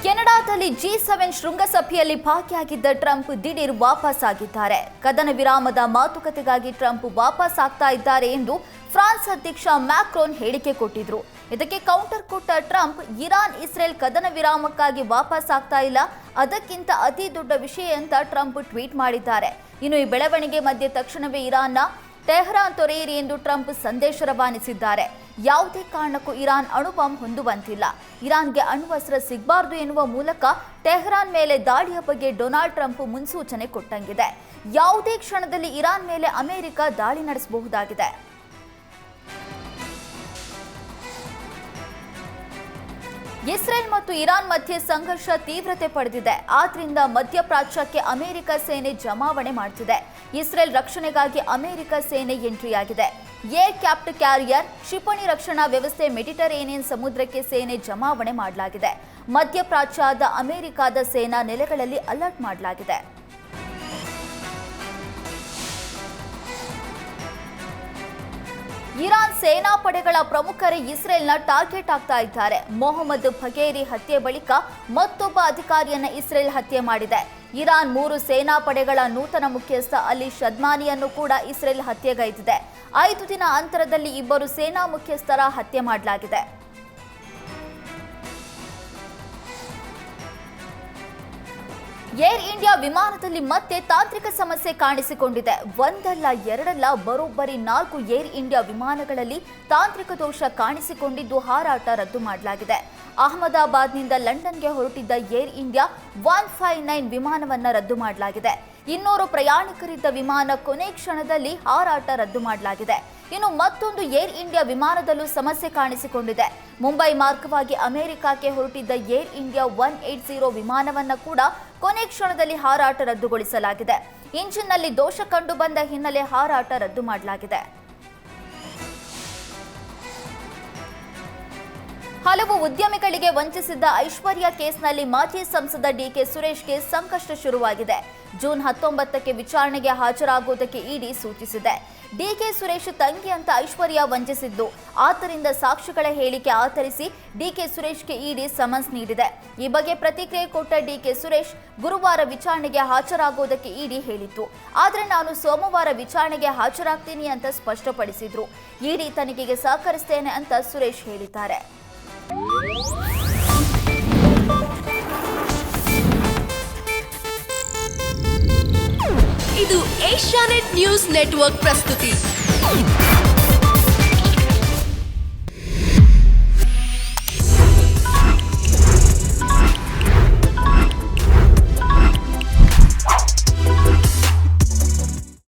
ಕೆನಡಾದಲ್ಲಿ G7 ಶೃಂಗಸಭೆಯಲ್ಲಿ ಭಾಗಿಯಾಗಿದ್ದ Trump ದಿಢೀರ್ ವಾಪಸ್ ಆಗಿದ್ದಾರೆ. ಕದನ ವಿರಾಮದ ಮಾತುಕತೆಗಾಗಿ ಟ್ರಂಪ್ ವಾಪಸ್ ಆಗ್ತಾ ಇದ್ದಾರೆ ಎಂದು ಫ್ರಾನ್ಸ್ ಅಧ್ಯಕ್ಷ ಮ್ಯಾಕ್ರೋನ್ ಹೇಳಿಕೆ ಕೊಟ್ಟಿದ್ರು. ಇದಕ್ಕೆ ಕೌಂಟರ್ ಕೊಟ್ಟ ಟ್ರಂಪ್ ಇರಾನ್ ಇಸ್ರೇಲ್ ಕದನ ವಿರಾಮಕ್ಕಾಗಿ ವಾಪಸ್ ಆಗ್ತಾ ಇಲ್ಲ, ಅದಕ್ಕಿಂತ ಅತಿ ದೊಡ್ಡ ವಿಷಯ ಅಂತ ಟ್ರಂಪ್ ಟ್ವೀಟ್ ಮಾಡಿದ್ದಾರೆ. ಇನ್ನು ಈ ಬೆಳವಣಿಗೆ ಮಧ್ಯೆ ತಕ್ಷಣವೇ ಇರಾನ್ನ ತೆಹರಾನ್ ತೊರೆಯಿರಿ ಎಂದು ಟ್ರಂಪ್ ಸಂದೇಶ ರವಾನಿಸಿದ್ದಾರೆ. ಯಾವುದೇ ಕಾರಣಕ್ಕೂ ಇರಾನ್ ಅಣುಬಾಂಬ್ ಹೊಂದುವಂತಿಲ್ಲ, ಇರಾನ್ಗೆ ಅಣ್ವಸ್ತ್ರ ಸಿಗಬಾರದು ಎನ್ನುವ ಮೂಲಕ ಟೆಹರಾನ್ ಮೇಲೆ ದಾಳಿಯ ಬಗ್ಗೆ ಡೊನಾಲ್ಡ್ ಟ್ರಂಪ್ ಮುನ್ಸೂಚನೆ ಕೊಟ್ಟಂಗಿದೆ. ಯಾವುದೇ ಕ್ಷಣದಲ್ಲಿ ಇರಾನ್ ಮೇಲೆ ಅಮೆರಿಕ ದಾಳಿ ನಡೆಸಬಹುದಾಗಿದೆ. ಇಸ್ರೇಲ್ ಮತ್ತು ಇರಾನ್ ಮಧ್ಯೆ ಸಂಘರ್ಷ ತೀವ್ರತೆ ಪಡೆದಿದೆ. ಆದ್ರಿಂದ ಮಧ್ಯಪ್ರಾಚ್ಯಕ್ಕೆ ಅಮೆರಿಕ ಸೇನೆ ಜಮಾವಣೆ ಮಾಡುತ್ತಿದೆ. ಇಸ್ರೇಲ್ ರಕ್ಷಣೆಗಾಗಿ ಅಮೆರಿಕ ಸೇನೆ ಎಂಟ್ರಿಯಾಗಿದೆ. ಏರ್ ಕ್ರಾಫ್ಟ್ ಕ್ಯಾರಿಯರ್, ಕ್ಷಿಪಣಿ ರಕ್ಷಣಾ ವ್ಯವಸ್ಥೆ, ಮೆಡಿಟರೇನಿಯನ್ ಸಮುದ್ರಕ್ಕೆ ಸೇನೆ ಜಮಾವಣೆ ಮಾಡಲಾಗಿದೆ. ಮಧ್ಯಪ್ರಾಚ್ಯದ ಅಮೆರಿಕದ ಸೇನಾ ನೆಲೆಗಳಲ್ಲಿ ಅಲರ್ಟ್ ಮಾಡಲಾಗಿದೆ. ಇರಾನ್ ಸೇನಾ ಪಡೆಗಳ ಪ್ರಮುಖರೇ ಇಸ್ರೇಲ್ನ ಟಾರ್ಗೆಟ್ ಆಗ್ತಾ ಇದ್ದಾರೆ. ಮೊಹಮ್ಮದ್ ಬಘೇರಿ ಹತ್ಯೆ ಬಳಿಕ ಮತ್ತೊಬ್ಬ ಅಧಿಕಾರಿಯನ್ನ ಇಸ್ರೇಲ್ ಹತ್ಯೆ ಮಾಡಿದೆ. ಇರಾನ್ 3 ಸೇನಾ ಪಡೆಗಳ ನೂತನ ಮುಖ್ಯಸ್ಥ ಅಲಿ ಶದ್ಮಾನಿಯನ್ನು ಕೂಡ ಇಸ್ರೇಲ್ ಹತ್ಯೆಗೈದಿದೆ. 5 ದಿನ ಅಂತರದಲ್ಲಿ 2 ಸೇನಾ ಮುಖ್ಯಸ್ಥರ ಹತ್ಯೆ ಮಾಡಲಾಗಿದೆ. ಏರ್ ಇಂಡಿಯಾ ವಿಮಾನದಲ್ಲಿ ಮತ್ತೆ ತಾಂತ್ರಿಕ ಸಮಸ್ಯೆ ಕಾಣಿಸಿಕೊಂಡಿದೆ. ಒಂದಲ್ಲ ಎರಡಲ್ಲ ಬರೋಬ್ಬರಿ 4 ಏರ್ ಇಂಡಿಯಾ ವಿಮಾನಗಳಲ್ಲಿ ತಾಂತ್ರಿಕ ದೋಷ ಕಾಣಿಸಿಕೊಂಡಿದ್ದು ಹಾರಾಟ ರದ್ದು ಮಾಡಲಾಗಿದೆ. ಅಹಮದಾಬಾದ್ನಿಂದ ಲಂಡನ್ಗೆ ಹೊರಟಿದ್ದ ಏರ್ ಇಂಡಿಯಾ 159 ವಿಮಾನವನ್ನು ರದ್ದು ಮಾಡಲಾಗಿದೆ. 200 ಪ್ರಯಾಣಿಕರಿದ್ದ ವಿಮಾನ ಕೊನೆ ಕ್ಷಣದಲ್ಲಿ ಹಾರಾಟ ರದ್ದು ಮಾಡಲಾಗಿದೆ. ಇನ್ನು ಮತ್ತೊಂದು ಏರ್ ಇಂಡಿಯಾ ವಿಮಾನದಲ್ಲೂ ಸಮಸ್ಯೆ ಕಾಣಿಸಿಕೊಂಡಿದೆ. ಮುಂಬೈ ಮಾರ್ಗವಾಗಿ ಅಮೆರಿಕಕ್ಕೆ ಹೊರಟಿದ್ದ ಏರ್ ಇಂಡಿಯಾ 180 ವಿಮಾನವನ್ನು ಕೂಡ ಕೊನೆ ಕ್ಷಣದಲ್ಲಿ ಹಾರಾಟ ರದ್ದುಗೊಳಿಸಲಾಗಿದೆ. ಇಂಜಿನ್ನಲ್ಲಿ ದೋಷ ಕಂಡು ಬಂದ ಹಿನ್ನೆಲೆ ಹಾರಾಟ ರದ್ದು ಮಾಡಲಾಗಿದೆ. ಹಲವು ಉದ್ಯಮಿಗಳಿಗೆ ವಂಚಿಸಿದ್ದ ಐಶ್ವರ್ಯ ಕೇಸ್ನಲ್ಲಿ ಮಾಜಿ ಸಂಸದ ಡಿಕೆ ಸುರೇಶ್ಗೆ ಸಂಕಷ್ಟ ಶುರುವಾಗಿದೆ. ಜೂನ್ 19ಕ್ಕೆ ವಿಚಾರಣೆಗೆ ಹಾಜರಾಗುವುದಕ್ಕೆ ಇಡಿ ಸೂಚಿಸಿದೆ. ಡಿಕೆ ಸುರೇಶ್ ತಂಗಿ ಅಂತ ಐಶ್ವರ್ಯ ವಂಚಿಸಿದ್ದು, ಆದ್ದರಿಂದ ಸಾಕ್ಷಿಗಳ ಹೇಳಿಕೆ ಆಧರಿಸಿ ಡಿಕೆ ಸುರೇಶ್ಗೆ ಇಡಿ ಸಮನ್ಸ್ ನೀಡಿದೆ. ಈ ಬಗ್ಗೆ ಪ್ರತಿಕ್ರಿಯೆ ಕೊಟ್ಟ ಡಿಕೆ ಸುರೇಶ್ ಗುರುವಾರ ವಿಚಾರಣೆಗೆ ಹಾಜರಾಗುವುದಕ್ಕೆ ಇಡಿ ಹೇಳಿತ್ತು. ಆದರೆ ನಾನು ಸೋಮವಾರ ವಿಚಾರಣೆಗೆ ಹಾಜರಾಗ್ತೀನಿ ಅಂತ ಸ್ಪಷ್ಟಪಡಿಸಿದ್ರು. ಇಡಿ ತನಿಖೆಗೆ ಸಹಕರಿಸ್ತೇನೆ ಅಂತ ಸುರೇಶ್ ಹೇಳಿದ್ದಾರೆ. ಇದು ಏಷ್ಯಾನೆಟ್ ನ್ಯೂಸ್ ನೆಟ್ವರ್ಕ್ ಪ್ರಸ್ತುತಿ.